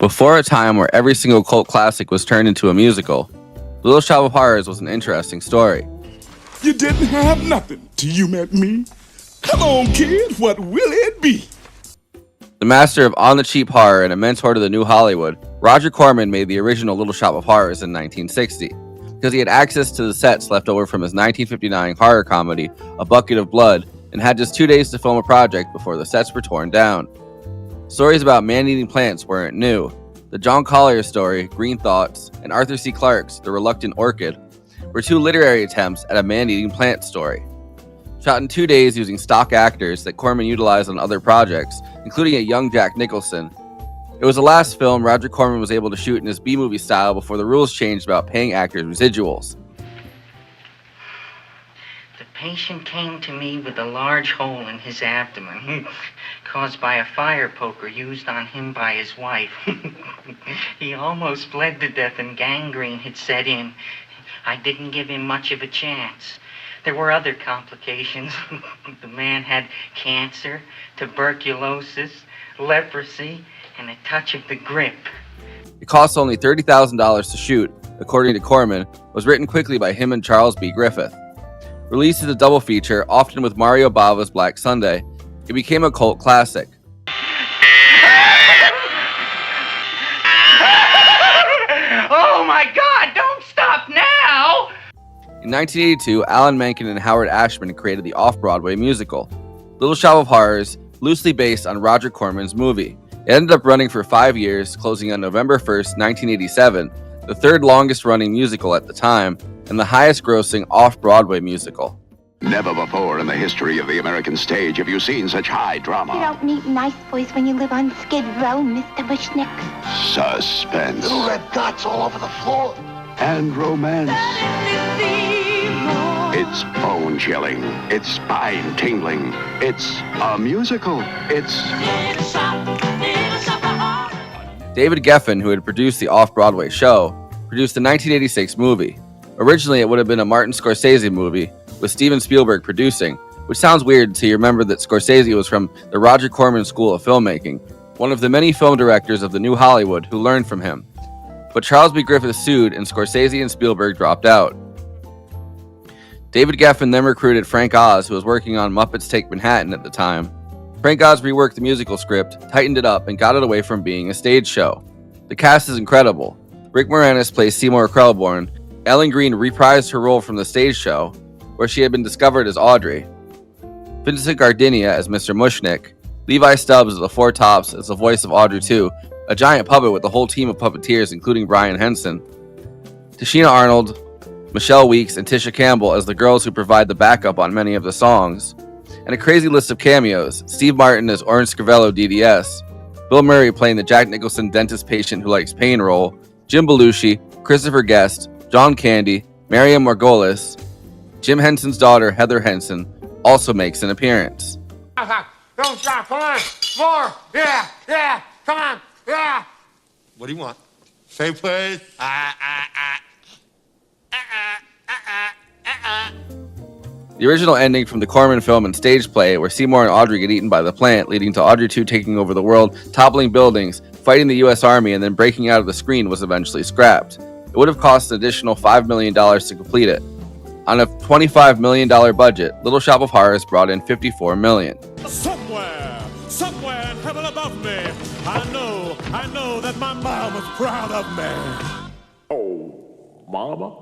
Before a time where every single cult classic was turned into a musical, Little Shop of Horrors was an interesting story. You didn't have nothing till you met me. Come on, kid, what will it be? The master of on-the-cheap horror and a mentor to the new Hollywood, Roger Corman made the original Little Shop of Horrors in 1960 because he had access to the sets left over from his 1959 horror comedy, A Bucket of Blood, and had just 2 days to film a project before the sets were torn down. Stories about man-eating plants weren't new. The John Collier story, Green Thoughts, and Arthur C. Clarke's The Reluctant Orchid were two literary attempts at a man-eating plant story. Shot in 2 days using stock actors that Corman utilized on other projects, including a young Jack Nicholson. It was the last film Roger Corman was able to shoot in his B-movie style before the rules changed about paying actors residuals. The patient came to me with a large hole in his abdomen, caused by a fire poker used on him by his wife. He almost bled to death and gangrene had set in. I didn't give him much of a chance. There were other complications. The man had cancer, tuberculosis, leprosy, and a touch of the grip. It cost only $30,000 to shoot, according to Corman, was written quickly by him and Charles B. Griffith. Released as a double feature, often with Mario Bava's Black Sunday, it became a cult classic. Oh my God, don't stop now! In 1982, Alan Menken and Howard Ashman created the off-Broadway musical, Little Shop of Horrors, loosely based on Roger Corman's movie. It ended up running for 5 years, closing on November 1st, 1987, the third longest-running musical at the time, and the highest-grossing off-Broadway musical. Never before in the history of the American stage have you seen such high drama. You don't need nice boys when you live on Skid Row, Mr. Bushnick. Suspense. Little red dots all over the floor. And romance. It's bone-chilling. It's spine-tingling. It's a musical. It's... David Geffen, who had produced the off-Broadway show, produced the 1986 movie. Originally, it would have been a Martin Scorsese movie, with Steven Spielberg producing, which sounds weird until you remember that Scorsese was from the Roger Corman School of Filmmaking, one of the many film directors of the new Hollywood who learned from him. But Charles B. Griffith sued, and Scorsese and Spielberg dropped out. David Geffen then recruited Frank Oz, who was working on Muppets Take Manhattan at the time. Frank Oz reworked the musical script, tightened it up, and got it away from being a stage show. The cast is incredible. Rick Moranis plays Seymour Krelborn. Ellen Greene reprised her role from the stage show, where she had been discovered as Audrey. Vincent Gardenia as Mr. Mushnick. Levi Stubbs as the Four Tops as the voice of Audrey 2, a giant puppet with a whole team of puppeteers, including Brian Henson. Tashina Arnold, Michelle Weeks, and Tisha Campbell as the girls who provide the backup on many of the songs. And a crazy list of cameos. Steve Martin as Orange Scrivello DDS. Bill Murray playing the Jack Nicholson dentist patient who likes pain role. Jim Belushi, Christopher Guest, John Candy, Mariam Margolis. Jim Henson's daughter, Heather Henson, also makes an appearance. Don't stop, come on, more, yeah, come on, yeah. What do you want? Say please. The original ending from the Corman film and stage play, where Seymour and Audrey get eaten by the plant, leading to Audrey 2 taking over the world, toppling buildings, fighting the U.S. Army, and then breaking out of the screen, was eventually scrapped. It would have cost an additional $5 million to complete it. On a $25 million budget, Little Shop of Horrors brought in $54 million. Somewhere in heaven above me, I know that my mama's proud of me. Oh, mama?